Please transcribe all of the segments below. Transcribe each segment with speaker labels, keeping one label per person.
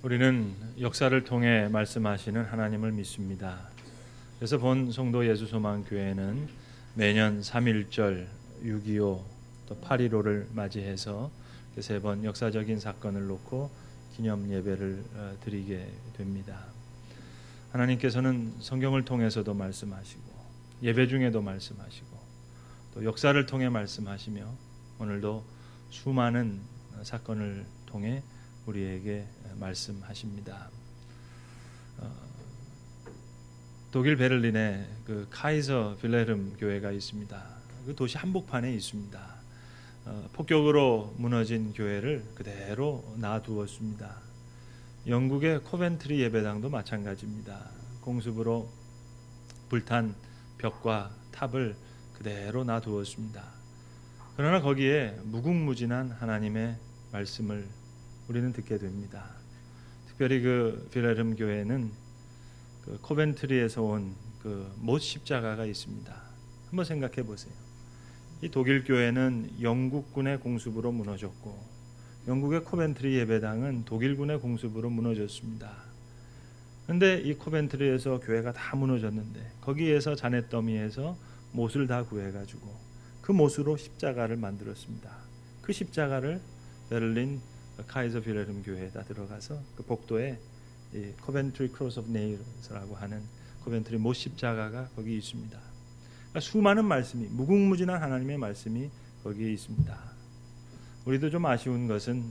Speaker 1: 우리는 역사를 통해 말씀하시는 하나님을 믿습니다. 그래서 본 성도 예수소망교회는 매년 3.1절, 6.25, 또 8.15를 맞이해서 세 번 역사적인 사건을 놓고 기념 예배를 드리게 됩니다. 하나님께서는 성경을 통해서도 말씀하시고 예배 중에도 말씀하시고 또 역사를 통해 말씀하시며 오늘도 수많은 사건을 통해 우리에게 말씀하십니다. 독일 베를린에 그 카이저 빌헬름 교회가 있습니다. 그 도시 한복판에 있습니다. 폭격으로 무너진 교회를 그대로 놔두었습니다. 영국의 코벤트리 예배당도 마찬가지입니다. 공습으로 불탄 벽과 탑을 그대로 놔두었습니다. 그러나 거기에 무궁무진한 하나님의 말씀을 우리는 듣게 됩니다. 특별히 그 빌헬름 교회는 그 코벤트리에서 온 그 못 십자가가 있습니다. 한번 생각해 보세요. 이 독일 교회는 영국군의 공습으로 무너졌고 영국의 코벤트리 예배당은 독일군의 공습으로 무너졌습니다. 그런데 이 코벤트리에서 교회가 다 무너졌는데 거기에서 자넷더미에서 못을 다 구해가지고 그 못으로 십자가를 만들었습니다. 그 십자가를 베를린 카이저 빌헬름 교회에다 들어가서 그 복도에 이 코벤트리 크로스 오브 네일스라고 하는 코벤트리 못 십자가가 거기 있습니다. 그러니까 수많은 말씀이 무궁무진한 하나님의 말씀이 거기에 있습니다. 우리도 좀 아쉬운 것은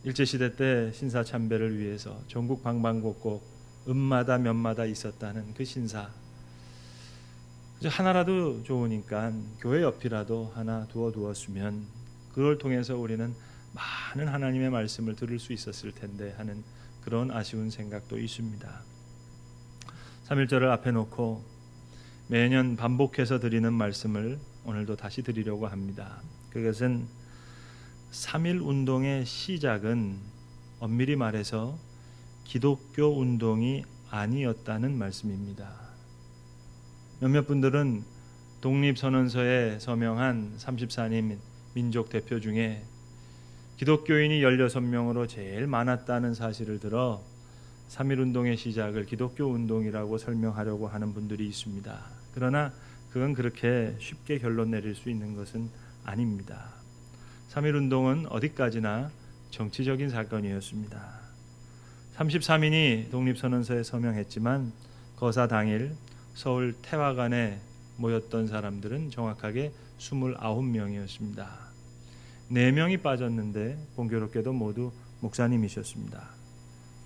Speaker 1: 일제시대 때 신사참배를 위해서 전국 방방곡곡 읍마다 면마다 있었다는 그 신사 하나라도 좋으니까 교회 옆이라도 하나 두었으면 그걸 통해서 우리는 많은 하나님의 말씀을 들을 수 있었을 텐데 하는 그런 아쉬운 생각도 있습니다. 3.1절을 앞에 놓고 매년 반복해서 드리는 말씀을 오늘도 다시 드리려고 합니다. 그것은 3.1 운동의 시작은 엄밀히 말해서 기독교 운동이 아니었다는 말씀입니다. 몇몇 분들은 독립선언서에 서명한 34인 민족 대표 중에 기독교인이 16명으로 제일 많았다는 사실을 들어 3.1 운동의 시작을 기독교 운동이라고 설명하려고 하는 분들이 있습니다. 그러나 그건 그렇게 쉽게 결론 내릴 수 있는 것은 아닙니다. 3.1 운동은 어디까지나 정치적인 사건이었습니다. 33인이 독립선언서에 서명했지만 거사 당일 서울 태화관에 모였던 사람들은 정확하게 29명이었습니다. 4명이 빠졌는데 공교롭게도 모두 목사님이셨습니다.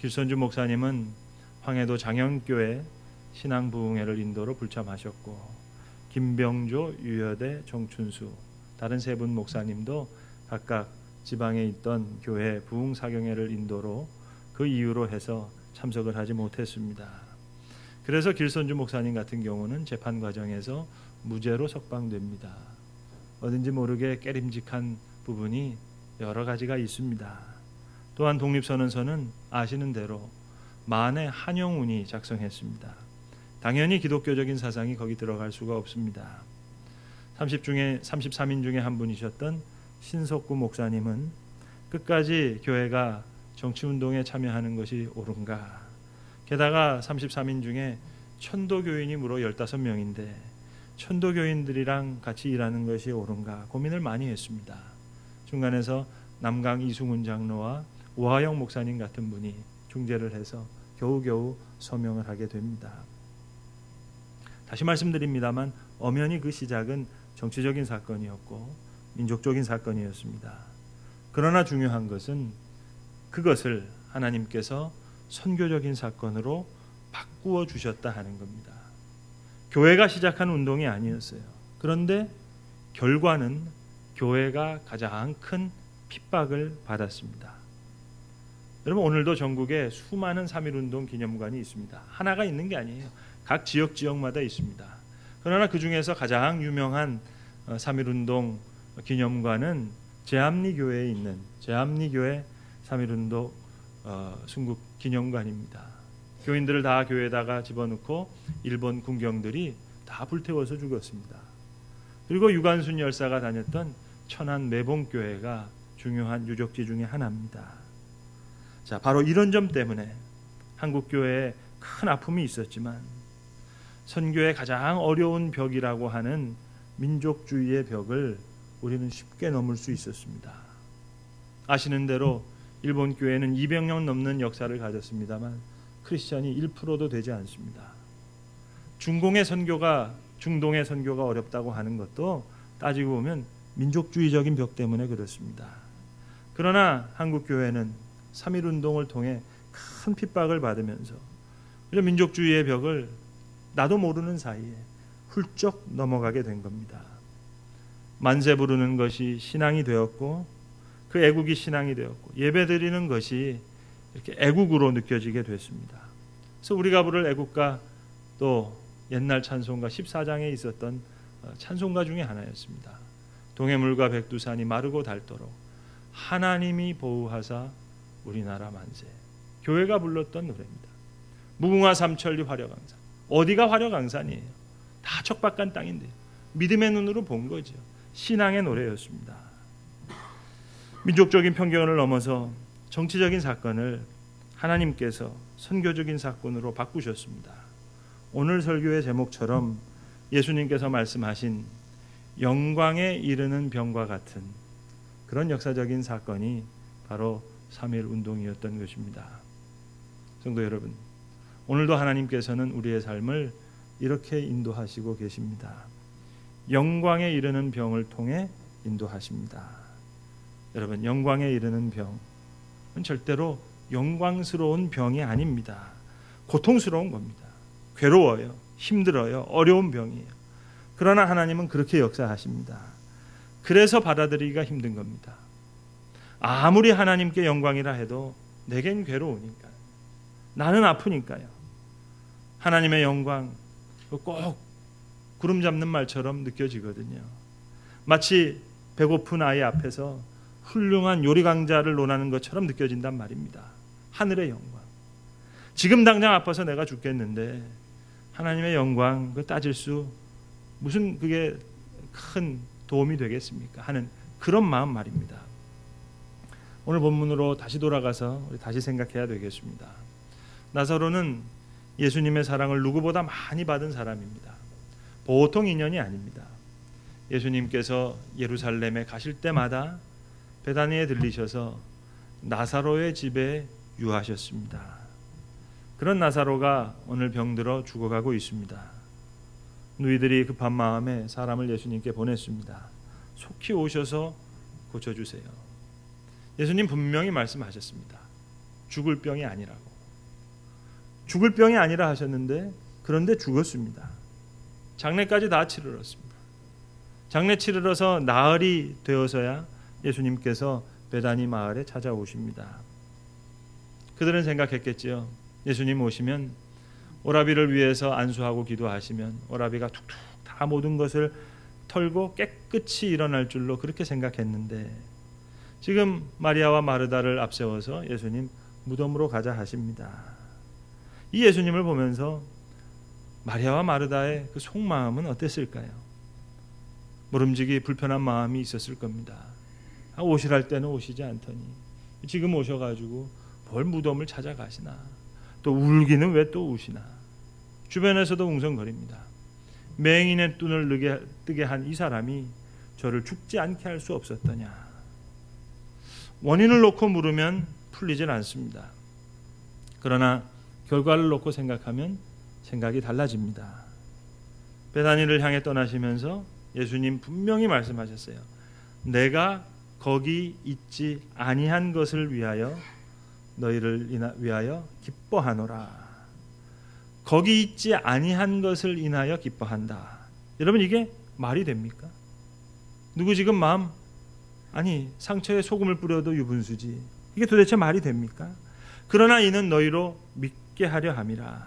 Speaker 1: 길선주 목사님은 황해도 장영교회 신앙부흥회를 인도로 불참하셨고 김병조, 유여대, 정춘수 다른 3분 목사님도 각각 지방에 있던 교회 부흥사경회를 인도로 그 이유로 해서 참석을 하지 못했습니다. 그래서 길선주 목사님 같은 경우는 재판 과정에서 무죄로 석방됩니다. 어딘지 모르게 깨림직한 부분이 여러 가지가 있습니다. 또한 독립선언서는 아시는 대로 만해 한영운이 작성했습니다. 당연히 기독교적인 사상이 거기 들어갈 수가 없습니다. 33인 중에 한 분이셨던 신석구 목사님은 끝까지 교회가 정치운동에 참여하는 것이 옳은가, 게다가 33인 중에 천도교인이 무려 15명인데 천도교인들이랑 같이 일하는 것이 옳은가 고민을 많이 했습니다. 중간에서 남강 이승훈 장로와 우하영 목사님 같은 분이 중재를 해서 겨우겨우 서명을 하게 됩니다. 다시 말씀드립니다만 엄연히 그 시작은 정치적인 사건이었고 민족적인 사건이었습니다. 그러나 중요한 것은 그것을 하나님께서 선교적인 사건으로 바꾸어 주셨다 하는 겁니다. 교회가 시작한 운동이 아니었어요. 그런데 결과는 교회가 가장 큰 핍박을 받았습니다. 여러분, 오늘도 전국에 수많은 3.1 운동 기념관이 있습니다. 하나가 있는 게 아니에요. 각 지역마다 있습니다. 그러나 그 중에서 가장 유명한 3.1 운동 기념관은 제암리교회에 있는 제암리교회 3.1 운동 순국 기념관입니다. 교인들을 다 교회에다가 집어넣고 일본 군경들이 다 불태워서 죽었습니다. 그리고 유관순 열사가 다녔던 천안 매봉교회가 중요한 유적지 중에 하나입니다. 자, 바로 이런 점 때문에 한국 교회에 큰 아픔이 있었지만 선교의 가장 어려운 벽이라고 하는 민족주의의 벽을 우리는 쉽게 넘을 수 있었습니다. 아시는 대로 일본 교회는 200년 넘는 역사를 가졌습니다만 크리스천이 1%도 되지 않습니다. 중동의 선교가 어렵다고 하는 것도 따지고 보면 민족주의적인 벽 때문에 그렇습니다. 그러나 한국 교회는 3.1 운동을 통해 큰 핍박을 받으면서 민족주의의 벽을 나도 모르는 사이에 훌쩍 넘어가게 된 겁니다. 만세 부르는 것이 신앙이 되었고 그 애국이 신앙이 되었고 예배드리는 것이 이렇게 애국으로 느껴지게 됐습니다. 그래서 우리가 부를 애국가 또 옛날 찬송가 14장에 있었던 찬송가 중에 하나였습니다. 동해물과 백두산이 마르고 닳도록 하나님이 보호하사 우리나라 만세. 교회가 불렀던 노래입니다. 무궁화 삼천리 화려강산. 어디가 화려강산이에요? 다 척박한 땅인데 믿음의 눈으로 본 거죠. 신앙의 노래였습니다. 민족적인 편견을 넘어서 정치적인 사건을 하나님께서 선교적인 사건으로 바꾸셨습니다. 오늘 설교의 제목처럼 예수님께서 말씀하신 영광에 이르는 병과 같은 그런 역사적인 사건이 바로 3.1 운동이었던 것입니다. 성도 여러분, 오늘도 하나님께서는 우리의 삶을 이렇게 인도하시고 계십니다. 영광에 이르는 병을 통해 인도하십니다. 여러분, 영광에 이르는 병은 절대로 영광스러운 병이 아닙니다. 고통스러운 겁니다. 괴로워요. 힘들어요. 어려운 병이에요. 그러나 하나님은 그렇게 역사하십니다. 그래서 받아들이기가 힘든 겁니다. 아무리 하나님께 영광이라 해도 내겐 괴로우니까, 나는 아프니까요. 하나님의 영광 꼭 구름 잡는 말처럼 느껴지거든요. 마치 배고픈 아이 앞에서 훌륭한 요리 강자를 논하는 것처럼 느껴진단 말입니다. 하늘의 영광. 지금 당장 아파서 내가 죽겠는데 하나님의 영광 그 따질 수 무슨 그게 큰 도움이 되겠습니까? 하는 그런 마음 말입니다. 오늘 본문으로 다시 돌아가서 우리 다시 생각해야 되겠습니다. 나사로는 예수님의 사랑을 누구보다 많이 받은 사람입니다. 보통 인연이 아닙니다. 예수님께서 예루살렘에 가실 때마다 베다니에 들리셔서 나사로의 집에 유하셨습니다. 그런 나사로가 오늘 병들어 죽어가고 있습니다. 누이들이 급한 마음에 사람을 예수님께 보냈습니다. 속히 오셔서 고쳐주세요. 예수님 분명히 말씀하셨습니다. 죽을 병이 아니라고. 죽을 병이 아니라 하셨는데 그런데 죽었습니다. 장례까지 다 치르렀습니다. 장례 치르러서 나흘이 되어서야 예수님께서 베다니 마을에 찾아오십니다. 그들은 생각했겠지요. 예수님 오시면 오라비를 위해서 안수하고 기도하시면 오라비가 툭툭 다 모든 것을 털고 깨끗이 일어날 줄로 그렇게 생각했는데 지금 마리아와 마르다를 앞세워서 예수님 무덤으로 가자 하십니다. 이 예수님을 보면서 마리아와 마르다의 그 속마음은 어땠을까요? 모름지기 불편한 마음이 있었을 겁니다. 오시랄 때는 오시지 않더니 지금 오셔가지고 뭘 무덤을 찾아가시나, 또 울기는 왜 또 우시나. 주변에서도 웅성거립니다. 맹인의 눈을 뜨게 한 이 사람이 저를 죽지 않게 할 수 없었더냐. 원인을 놓고 물으면 풀리질 않습니다. 그러나 결과를 놓고 생각하면 생각이 달라집니다. 베다니를 향해 떠나시면서 예수님 분명히 말씀하셨어요. 내가 거기 있지 아니한 것을 위하여 너희를 위하여 기뻐하노라. 거기 있지 아니한 것을 인하여 기뻐한다. 여러분, 이게 말이 됩니까? 누구 지금 마음, 아니 상처에 소금을 뿌려도 유분수지, 이게 도대체 말이 됩니까? 그러나 이는 너희로 믿게 하려 함이라.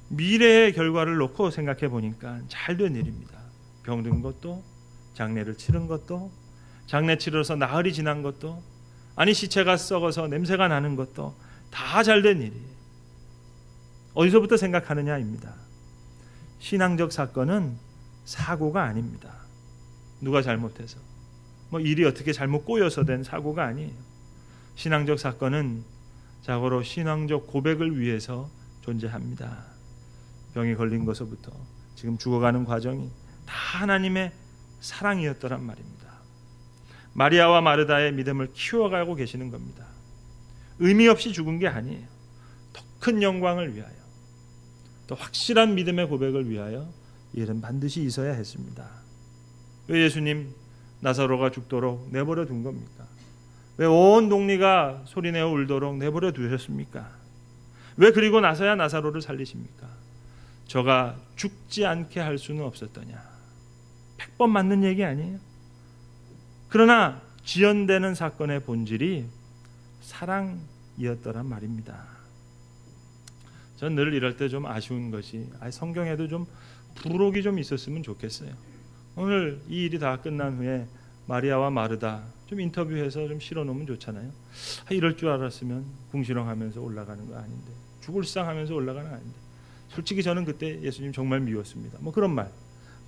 Speaker 1: 미래의 결과를 놓고 생각해 보니까 잘된 일입니다. 병든 것도, 장례를 치른 것도, 장례 치러서 나흘이 지난 것도, 아니 시체가 썩어서 냄새가 나는 것도 다 잘된 일이에요. 어디서부터 생각하느냐입니다. 신앙적 사건은 사고가 아닙니다. 누가 잘못해서 일이 어떻게 잘못 꼬여서 된 사고가 아니에요. 신앙적 사건은 자고로 신앙적 고백을 위해서 존재합니다. 병이 걸린 것부터 지금 죽어가는 과정이 다 하나님의 사랑이었더란 말입니다. 마리아와 마르다의 믿음을 키워가고 계시는 겁니다. 의미 없이 죽은 게 아니에요. 더 큰 영광을 위하여, 더 확실한 믿음의 고백을 위하여 이 일은 반드시 있어야 했습니다. 왜 예수님 나사로가 죽도록 내버려 둔 겁니까? 왜 온 동리가 소리내어 울도록 내버려 두셨습니까? 왜 그리고 나서야 나사로를 살리십니까? 저가 죽지 않게 할 수는 없었더냐? 100번 맞는 얘기 아니에요? 그러나 지연되는 사건의 본질이 사랑이었더란 말입니다. 전 늘 이럴 때 좀 아쉬운 것이 성경에도 좀 부록이 좀 있었으면 좋겠어요. 오늘 이 일이 다 끝난 후에 마리아와 마르다 좀 인터뷰해서 좀 실어놓으면 좋잖아요. 이럴 줄 알았으면 궁시렁하면서 올라가는 거 아닌데, 죽을 상하면서 올라가는 거 아닌데, 솔직히 저는 그때 예수님 정말 미웠습니다. 뭐 그런 말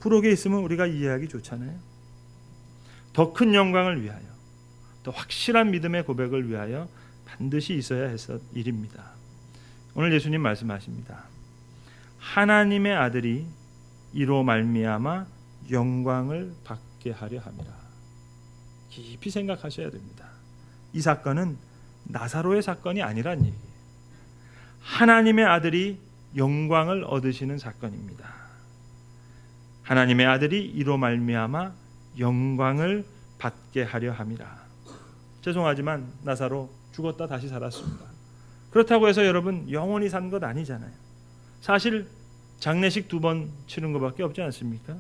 Speaker 1: 부록에 있으면 우리가 이해하기 좋잖아요. 더 큰 영광을 위하여, 더 확실한 믿음의 고백을 위하여 반드시 있어야 했을 일입니다. 오늘 예수님 말씀하십니다. 하나님의 아들이 이로 말미암아 영광을 받게 하려 함이라. 깊이 생각하셔야 됩니다. 이 사건은 나사로의 사건이 아니란 얘기예요. 하나님의 아들이 영광을 얻으시는 사건입니다. 하나님의 아들이 이로 말미암아 영광을 받게 하려 함이라. 죄송하지만 나사로 죽었다 다시 살았습니다. 그렇다고 해서 여러분 영원히 산 것 아니잖아요. 사실 장례식 2번 치른 것밖에 없지 않습니까?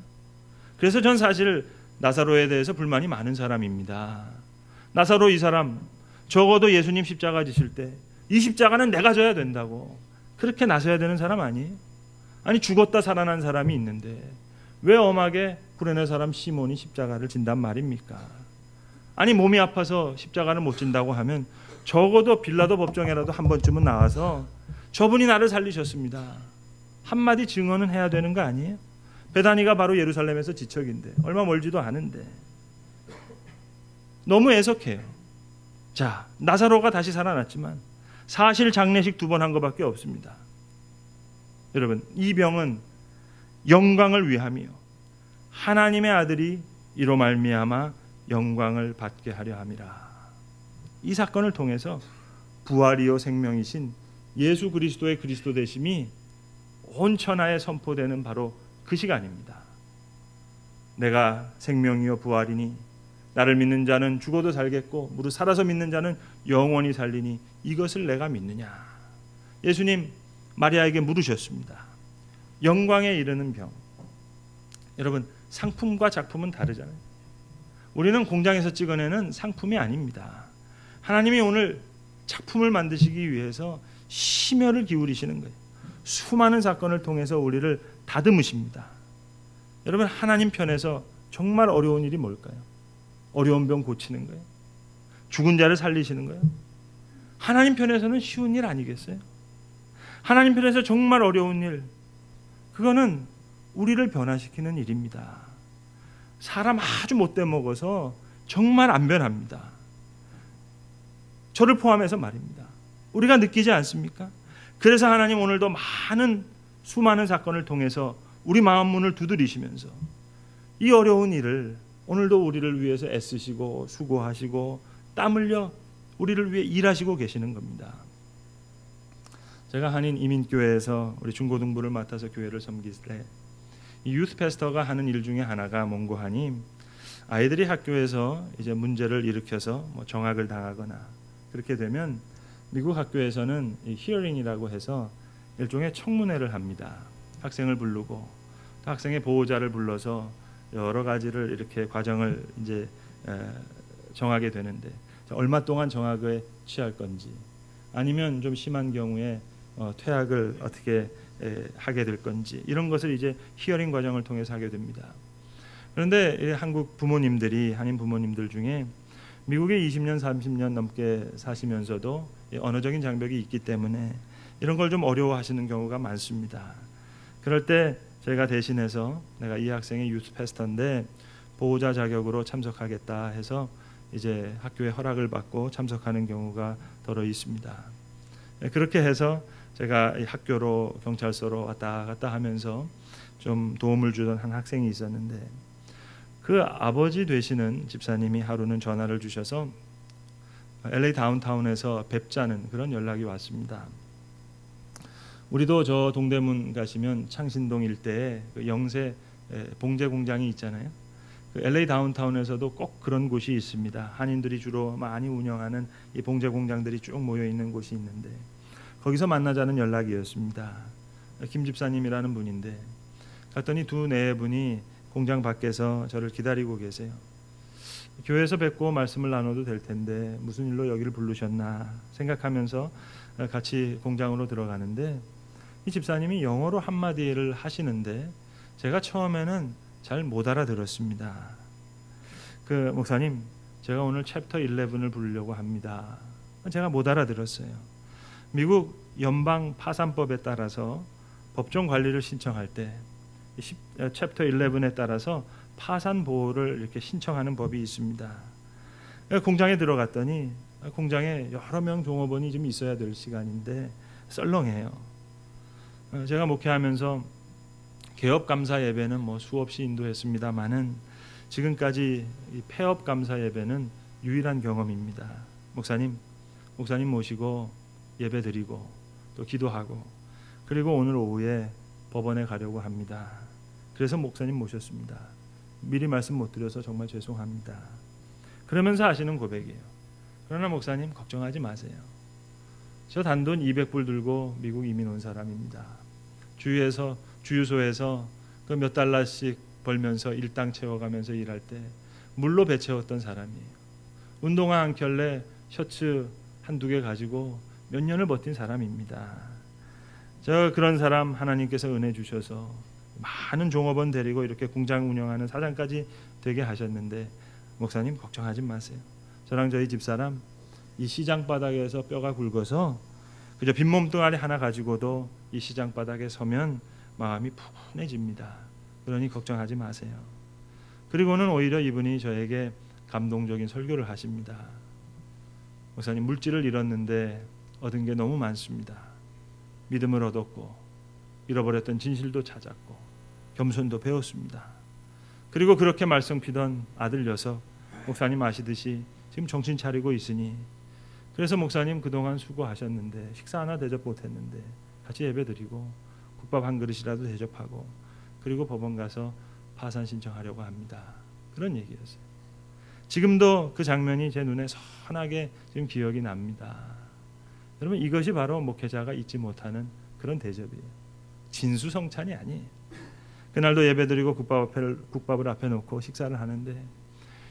Speaker 1: 그래서 전 사실 나사로에 대해서 불만이 많은 사람입니다. 나사로 이 사람 적어도 예수님 십자가 지실 때 이 십자가는 내가 져야 된다고 그렇게 나서야 되는 사람 아니에요? 아니 죽었다 살아난 사람이 있는데 왜 엄하게 구레네 사람 시몬이 십자가를 진단 말입니까? 아니 몸이 아파서 십자가를 못 진다고 하면 적어도 빌라도 법정에라도 한 번쯤은 나와서 저분이 나를 살리셨습니다, 한마디 증언은 해야 되는 거 아니에요? 베다니가 바로 예루살렘에서 지척인데 얼마 멀지도 않은데 너무 애석해요. 자, 나사로가 다시 살아났지만 사실 장례식 2번 한 것밖에 없습니다. 여러분, 이 병은 영광을 위함이요 하나님의 아들이 이로 말미암아 영광을 받게 하려 함이라. 이 사건을 통해서 부활이요 생명이신 예수 그리스도의 그리스도 되심이 온 천하에 선포되는 바로 그 시간입니다. 내가 생명이요 부활이니 나를 믿는 자는 죽어도 살겠고 무릇 살아서 믿는 자는 영원히 살리니 이것을 내가 믿느냐. 예수님 마리아에게 물으셨습니다. 영광에 이르는 병. 여러분, 상품과 작품은 다르잖아요. 우리는 공장에서 찍어내는 상품이 아닙니다. 하나님이 오늘 작품을 만드시기 위해서 심혈을 기울이시는 거예요. 수많은 사건을 통해서 우리를 다듬으십니다. 여러분, 하나님 편에서 정말 어려운 일이 뭘까요? 어려운 병 고치는 거예요? 죽은 자를 살리시는 거예요? 하나님 편에서는 쉬운 일 아니겠어요? 하나님 편에서 정말 어려운 일, 그거는 우리를 변화시키는 일입니다. 사람 아주 못돼 먹어서 정말 안 변합니다. 저를 포함해서 말입니다. 우리가 느끼지 않습니까? 그래서 하나님 오늘도 수많은 사건을 통해서 우리 마음 문을 두드리시면서 이 어려운 일을 오늘도 우리를 위해서 애쓰시고 수고하시고 땀 흘려 우리를 위해 일하시고 계시는 겁니다. 제가 한인 이민교회에서 우리 중고등부를 맡아서 교회를 섬길 때 이 유스 패스터가 하는 일 중에 하나가 뭔고 하니, 아이들이 학교에서 이제 문제를 일으켜서 정학을 당하거나 그렇게 되면 미국 학교에서는 이 히어링이라고 해서 일종의 청문회를 합니다. 학생을 부르고 또 학생의 보호자를 불러서 여러 가지를 이렇게 과정을 이제 정하게 되는데, 얼마 동안 정학에 취할 건지, 아니면 좀 심한 경우에 퇴학을 어떻게 하게 될 건지, 이런 것을 이제 히어링 과정을 통해서 하게 됩니다. 그런데 한국 부모님들이, 한인 부모님들 중에 미국에 20년 30년 넘게 사시면서도 언어적인 장벽이 있기 때문에 이런 걸 좀 어려워하시는 경우가 많습니다. 그럴 때 제가 대신해서 내가 이 학생의 유스 패스터인데 보호자 자격으로 참석하겠다 해서 이제 학교에 허락을 받고 참석하는 경우가 더러 있습니다. 그렇게 해서 제가 이 학교로 경찰서로 왔다 갔다 하면서 좀 도움을 주던 한 학생이 있었는데 그 아버지 되시는 집사님이 하루는 전화를 주셔서 LA 다운타운에서 뵙자는 그런 연락이 왔습니다. 우리도 저 동대문 가시면 창신동 일대에 그 영세 봉제 공장이 있잖아요. 그 LA 다운타운에서도 꼭 그런 곳이 있습니다. 한인들이 주로 많이 운영하는 이 봉제 공장들이 쭉 모여 있는 곳이 있는데 거기서 만나자는 연락이었습니다. 김 집사님이라는 분인데 갔더니 두 네 분이 공장 밖에서 저를 기다리고 계세요. 교회에서 뵙고 말씀을 나눠도 될 텐데 무슨 일로 여기를 부르셨나 생각하면서 같이 공장으로 들어가는데 이 집사님이 영어로 한마디를 하시는데 제가 처음에는 잘 못 알아들었습니다. 그 목사님, 제가 오늘 챕터 11을 부르려고 합니다. 제가 못 알아들었어요. 미국 연방 파산법에 따라서 법정 관리를 신청할 때 챕터 11에 따라서 파산 보호를 이렇게 신청하는 법이 있습니다. 공장에 들어갔더니 공장에 여러 명 종업원이 좀 있어야 될 시간인데 썰렁해요. 제가 목회하면서 개업 감사 예배는 뭐 수없이 인도했습니다만은 지금까지 이 폐업 감사 예배는 유일한 경험입니다. 목사님 모시고 예배 드리고 또 기도하고 그리고 오늘 오후에 법원에 가려고 합니다. 그래서 목사님 모셨습니다. 미리 말씀 못 드려서 정말 죄송합니다. 그러면서 하시는 고백이에요. 그러나 목사님 걱정하지 마세요. 저 단돈 200불 들고 미국 이민 온 사람입니다. 주유소에서 그 몇 달러씩 벌면서 일당 채워가면서 일할 때 물로 배 채웠던 사람이에요. 운동화 한 켤레, 셔츠 한두 개 가지고 몇 년을 버틴 사람입니다. 저 그런 사람 하나님께서 은혜 주셔서 많은 종업원 데리고 이렇게 공장 운영하는 사장까지 되게 하셨는데 목사님 걱정하지 마세요. 저랑 저희 집사람 이 시장 바닥에서 뼈가 굵어서 그저 빈몸뚱아리 하나 가지고도 이 시장 바닥에 서면 마음이 푸근해집니다. 그러니 걱정하지 마세요. 그리고는 오히려 이분이 저에게 감동적인 설교를 하십니다. 목사님 물질을 잃었는데 얻은 게 너무 많습니다. 믿음을 얻었고 잃어버렸던 진실도 찾았고 겸손도 배웠습니다. 그리고 그렇게 말썽 피던 아들 녀석 목사님 아시듯이 지금 정신 차리고 있으니 그래서 목사님 그동안 수고하셨는데 식사 하나 대접 못했는데 같이 예배드리고 국밥 한 그릇이라도 대접하고 그리고 법원 가서 파산 신청하려고 합니다. 그런 얘기였어요. 지금도 그 장면이 제 눈에 선하게 지금 기억이 납니다. 여러분 이것이 바로 목회자가 잊지 못하는 그런 대접이에요. 진수성찬이 아니에요. 그날도 예배드리고 국밥을 앞에 놓고 식사를 하는데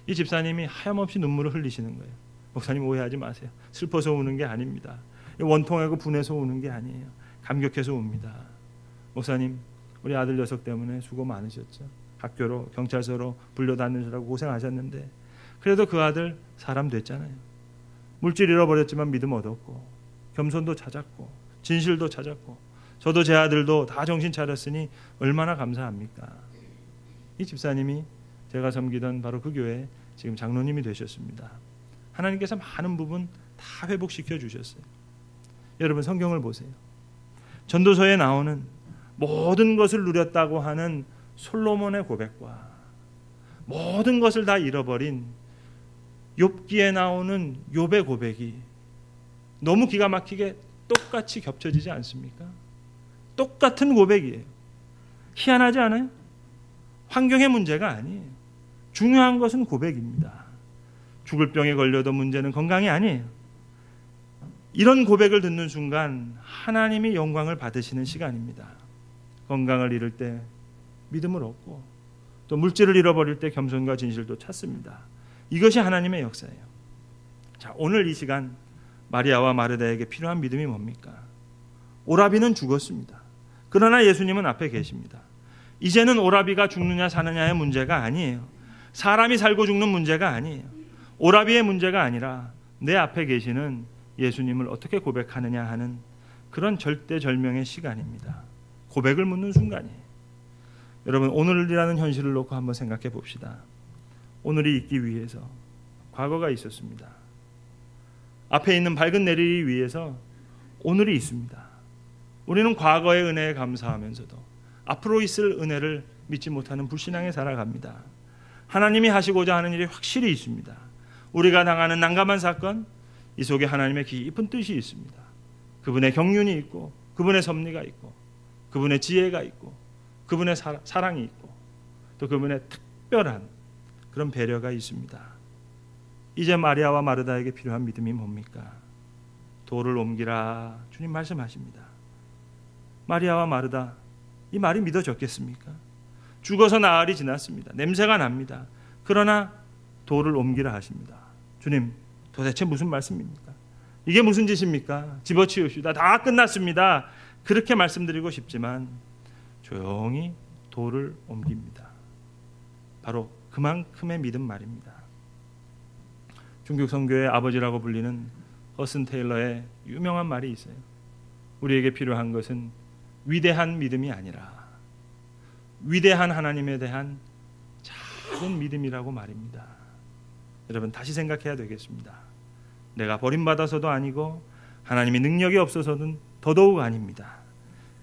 Speaker 1: 이 집사님이 하염없이 눈물을 흘리시는 거예요. 목사님 오해하지 마세요. 슬퍼서 우는 게 아닙니다. 원통하고 분해서 우는 게 아니에요. 감격해서 웁니다. 목사님 우리 아들 녀석 때문에 수고 많으셨죠. 학교로 경찰서로 불려다니느라고 고생하셨는데 그래도 그 아들 사람 됐잖아요. 물질 잃어버렸지만 믿음 얻었고 겸손도 찾았고 진실도 찾았고 저도 제 아들도 다 정신 차렸으니 얼마나 감사합니까. 이 집사님이 제가 섬기던 바로 그 교회 지금 장로님이 되셨습니다. 하나님께서 많은 부분 다 회복시켜 주셨어요. 여러분 성경을 보세요. 전도서에 나오는 모든 것을 누렸다고 하는 솔로몬의 고백과 모든 것을 다 잃어버린 욥기에 나오는 욥의 고백이 너무 기가 막히게 똑같이 겹쳐지지 않습니까? 똑같은 고백이에요. 희한하지 않아요? 환경의 문제가 아니에요. 중요한 것은 고백입니다. 죽을 병에 걸려도 문제는 건강이 아니에요. 이런 고백을 듣는 순간 하나님이 영광을 받으시는 시간입니다. 건강을 잃을 때 믿음을 얻고 또 물질을 잃어버릴 때 겸손과 진실도 찾습니다. 이것이 하나님의 역사예요. 자, 오늘 이 시간 마리아와 마르다에게 필요한 믿음이 뭡니까? 오라비는 죽었습니다. 그러나 예수님은 앞에 계십니다. 이제는 오라비가 죽느냐 사느냐의 문제가 아니에요. 사람이 살고 죽는 문제가 아니에요. 오라비의 문제가 아니라 내 앞에 계시는 예수님을 어떻게 고백하느냐 하는 그런 절대절명의 시간입니다. 고백을 묻는 순간이에요. 여러분 오늘이라는 현실을 놓고 한번 생각해 봅시다. 오늘이 있기 위해서 과거가 있었습니다. 앞에 있는 밝은 내리기 위해서 오늘이 있습니다. 우리는 과거의 은혜에 감사하면서도 앞으로 있을 은혜를 믿지 못하는 불신앙에 살아갑니다. 하나님이 하시고자 하는 일이 확실히 있습니다. 우리가 당하는 난감한 사건, 이 속에 하나님의 깊은 뜻이 있습니다. 그분의 경륜이 있고, 그분의 섭리가 있고, 그분의 지혜가 있고, 그분의 사랑이 있고, 또 그분의 특별한 그런 배려가 있습니다. 이제 마리아와 마르다에게 필요한 믿음이 뭡니까? 돌을 옮기라, 주님 말씀하십니다. 마리아와 마르다, 이 말이 믿어졌겠습니까? 죽어서 나흘이 지났습니다. 냄새가 납니다. 그러나 돌을 옮기라 하십니다. 주님, 도대체 무슨 말씀입니까? 이게 무슨 짓입니까? 집어치우시다. 다 끝났습니다. 그렇게 말씀드리고 싶지만 조용히 돌을 옮깁니다. 바로 그만큼의 믿음 말입니다. 중국 선교의 아버지라고 불리는 허슨 테일러의 유명한 말이 있어요. 우리에게 필요한 것은 위대한 믿음이 아니라 위대한 하나님에 대한 작은 믿음이라고 말입니다. 여러분, 다시 생각해야 되겠습니다. 내가 버림받아서도 아니고 하나님의 능력이 없어서는 더더욱 아닙니다.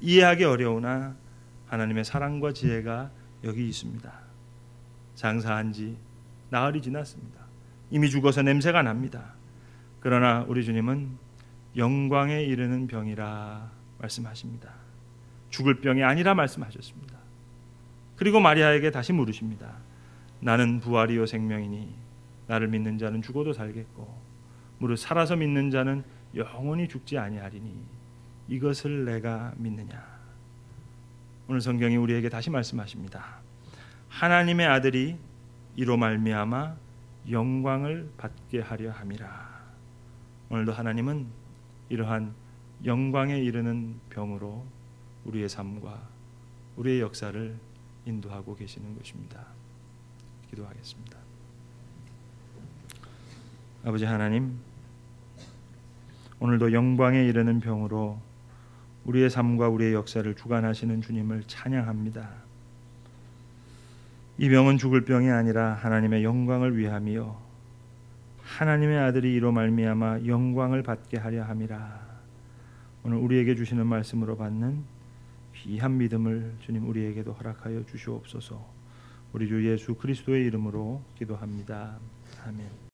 Speaker 1: 이해하기 어려우나 하나님의 사랑과 지혜가 여기 있습니다. 장사한 지 나흘이 지났습니다. 이미 죽어서 냄새가 납니다. 그러나 우리 주님은 영광에 이르는 병이라 말씀하십니다. 죽을 병이 아니라 말씀하셨습니다. 그리고 마리아에게 다시 물으십니다. 나는 부활이요 생명이니 나를 믿는 자는 죽어도 살겠고 무릇 살아서 믿는 자는 영원히 죽지 아니하리니 이것을 내가 믿느냐. 오늘 성경이 우리에게 다시 말씀하십니다. 하나님의 아들이 이로 말미암아 영광을 받게 하려 함이라. 오늘도 하나님은 이러한 영광에 이르는 병으로 우리의 삶과 우리의 역사를 인도하고 계시는 것입니다. 기도하겠습니다. 아버지 하나님, 오늘도 영광에 이르는 병으로 우리의 삶과 우리의 역사를 주관하시는 주님을 찬양합니다. 이 병은 죽을 병이 아니라 하나님의 영광을 위함이요 하나님의 아들이 이로 말미암아 영광을 받게 하려 함이라. 오늘 우리에게 주시는 말씀으로 받는 귀한 믿음을 주님 우리에게도 허락하여 주시옵소서. 우리 주 예수 그리스도의 이름으로 기도합니다. 아멘.